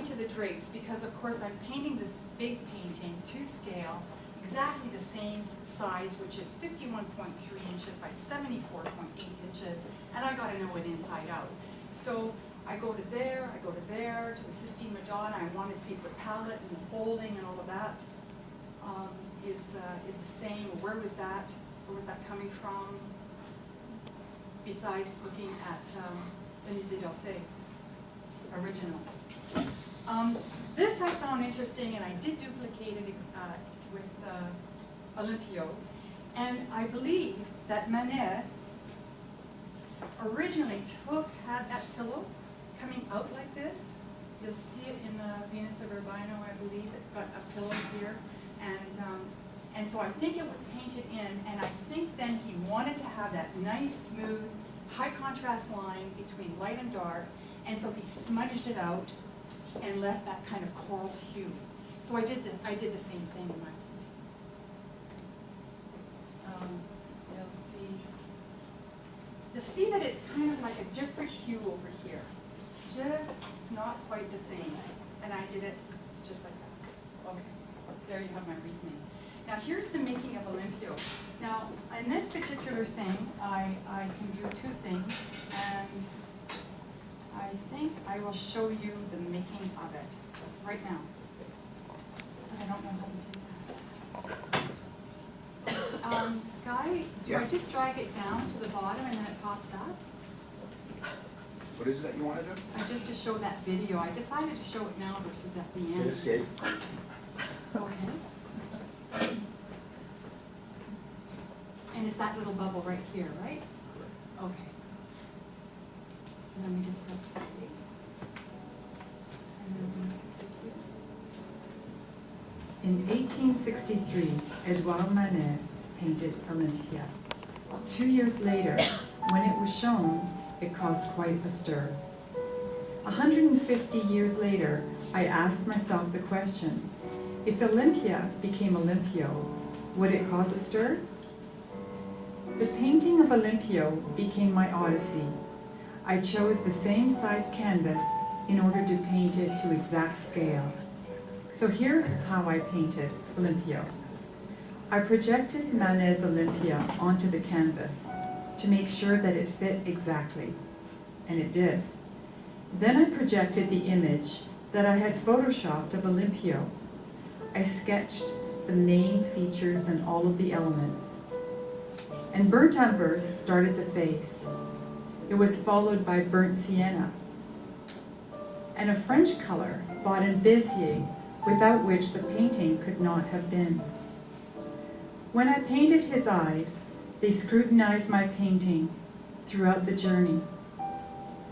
to the drapes because, of course, I'm painting this big painting to scale, exactly the same size, which is 51.3 inches by 74.8 inches, and I got to know it inside out. So I go to there, to the Sistine Madonna. I want to see if the palette and the folding and all of that is the same. Where was that coming from? Besides looking at the Musée d'Orsay original. This I found interesting, and I did duplicate it with Olympio. And I believe that Manon originally had that pillow coming out like this. You'll see it in the Venus of Urbino, I believe. It's got a pillow here. And so I think it was painted in, and I think then he wanted to have that nice, smooth, high contrast line between light and dark, and so he smudged it out and left that kind of coral hue. So I did the same thing in my painting. You'll see that it's kind of like a different hue over here, just not quite the same. And I did it just like that. Okay, there you have my reasoning. Now here's the making of Olympio. Now in this particular thing, I can do two things, and I think I will show you the making of it right now. I don't know how to do that. Guy, do I just drag it down to the bottom and then it pops up? What is it that you want to do? Just to show that video. I decided to show it now versus at the end. Yes, yeah. Okay. And it's that little bubble right here, right? Okay. Let me just press play. And then we In 1863, Edouard Manet painted Olympia. 2 years later, when it was shown, it caused quite a stir. 150 years later, I asked myself the question, if Olympia became Olympio, would it cause a stir? The painting of Olympio became my odyssey. I chose the same size canvas in order to paint it to exact scale. So here is how I painted Olympio. I projected Manet's Olympia onto the canvas to make sure that it fit exactly, and it did. Then I projected the image that I had photoshopped of Olympio. I sketched the main features and all of the elements. And burnt umber started the face. It was followed by burnt sienna, and a French color bought in Béziers, without which the painting could not have been. When I painted his eyes, they scrutinized my painting throughout the journey.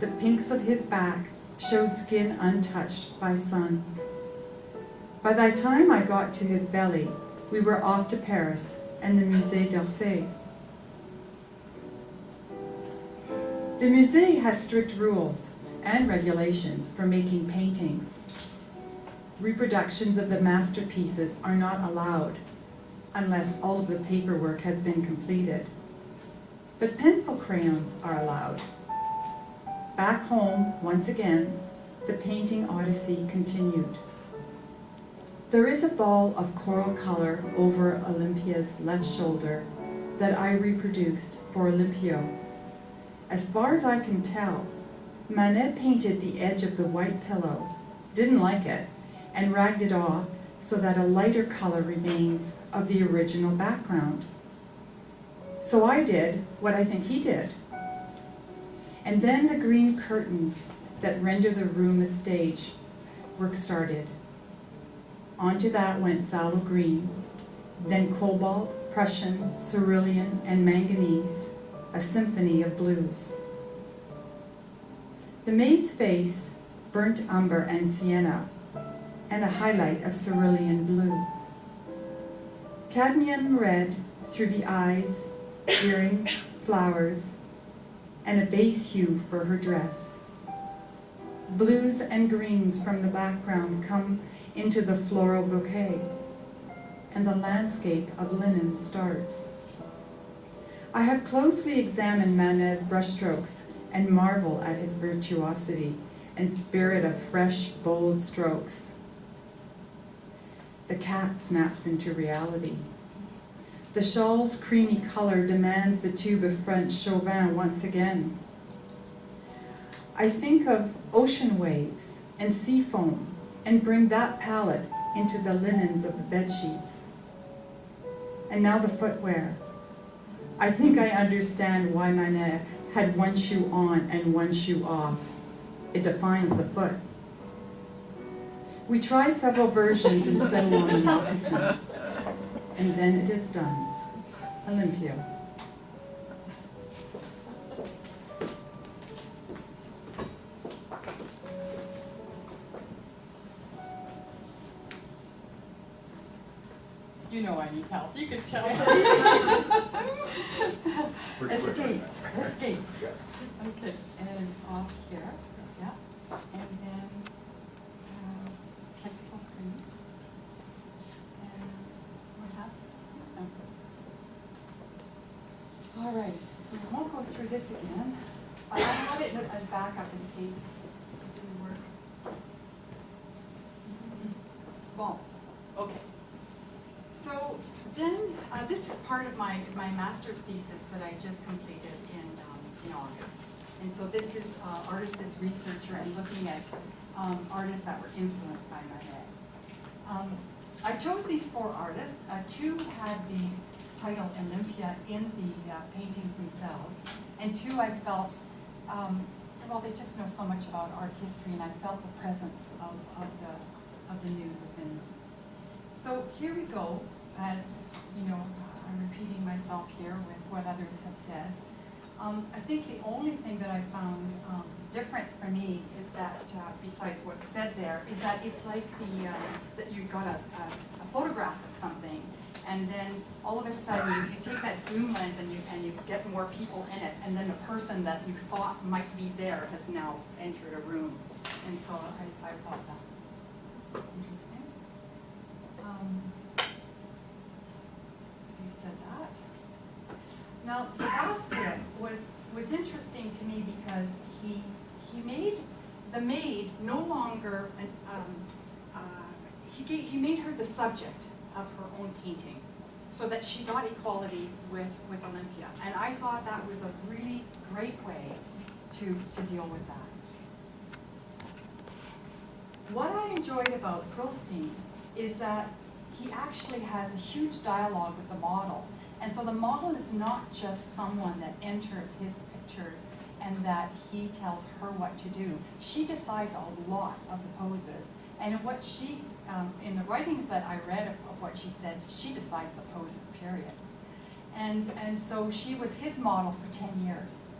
The pinks of his back showed skin untouched by sun. By the time I got to his belly, we were off to Paris and the Musée d'Orsay. The Musée has strict rules and regulations for making paintings. Reproductions of the masterpieces are not allowed unless all of the paperwork has been completed. But pencil crayons are allowed. Back home, once again, the painting odyssey continued. There is a ball of coral color over Olympia's left shoulder that I reproduced for Olympio. As far as I can tell, Manet painted the edge of the white pillow, didn't like it, and ragged it off so that a lighter color remains of the original background. So I did what I think he did. And then the green curtains that render the room a stage work started. Onto that went phthalo green, then cobalt, Prussian, cerulean, and manganese, a symphony of blues. The maid's face, burnt umber and sienna, and a highlight of cerulean blue. Cadmium red through the eyes, earrings, flowers, and a base hue for her dress. Blues and greens from the background come into the floral bouquet, and the landscape of linen starts. I have closely examined Manet's brushstrokes and marvel at his virtuosity, and spirit of fresh, bold strokes. The cat snaps into reality. The shawl's creamy color demands the tube of French Chauvin once again. I think of ocean waves and sea foam and bring that palette into the linens of the bed sheets. And now the footwear. I think I understand why Manon had one shoe on and one shoe off. It defines the foot. We try several versions and settle on a moccasin. And then it is done. Olympia. You know I need help, you can tell. Escape, escape. Yeah. Okay, and off here, yeah, and then flexible screen. And we have, all right, so we won't go through this again. I have it as backup in case it didn't work. Bon, okay. So then, this is part of my master's thesis that I just completed in August. And so this is artist as researcher and looking at artists that were influenced by Manon. I chose these 4 artists. 2 had the title Olympia in the paintings themselves, and 2 I felt, well, they just know so much about art history, and I felt the presence of the nude within them. So here we go, as you know, I'm repeating myself here with what others have said. I think the only thing that I found different for me is that, besides what's said there, is that it's like that you've got a photograph of something, and then all of a sudden you take that zoom lens and you get more people in it, and then the person that you thought might be there has now entered a room. And so I thought that was interesting. You said that. Now the basket was interesting to me because he made the maid no longer he made her the subject of her own painting, so that she got equality with Olympia, and I thought that was a really great way to deal with that. What I enjoyed about Pearlstein is that he actually has a huge dialogue with the model. And so the model is not just someone that enters his pictures and that he tells her what to do. She decides a lot of the poses. And what she, in the writings that I read of what she said, she decides the poses, period. And so she was his model for 10 years.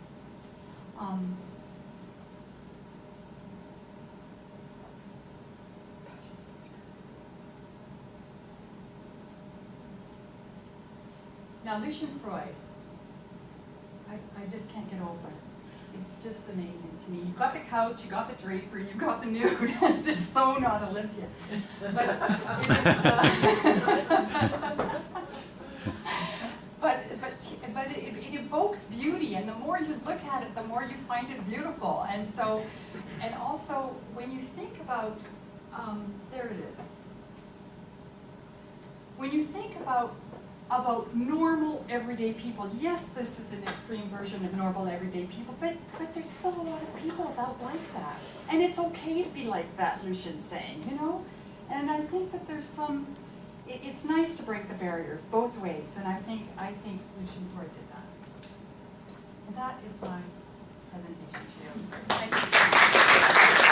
Now, Lucian Freud, I just can't get over it. It's just amazing to me. You've got the couch, you've got the draper, you've got the nude, and it's so not Olympia. But it evokes beauty, and the more you look at it, the more you find it beautiful. And so, and also, when you think about, there it is. When you think about normal, everyday people. Yes, this is an extreme version of normal, everyday people, but there's still a lot of people out like that. And it's okay to be like that, Lucian's saying, you know? And I think that there's some, it's nice to break the barriers both ways, and I think Lucian Freud did that. And that is my presentation to you. Thank you.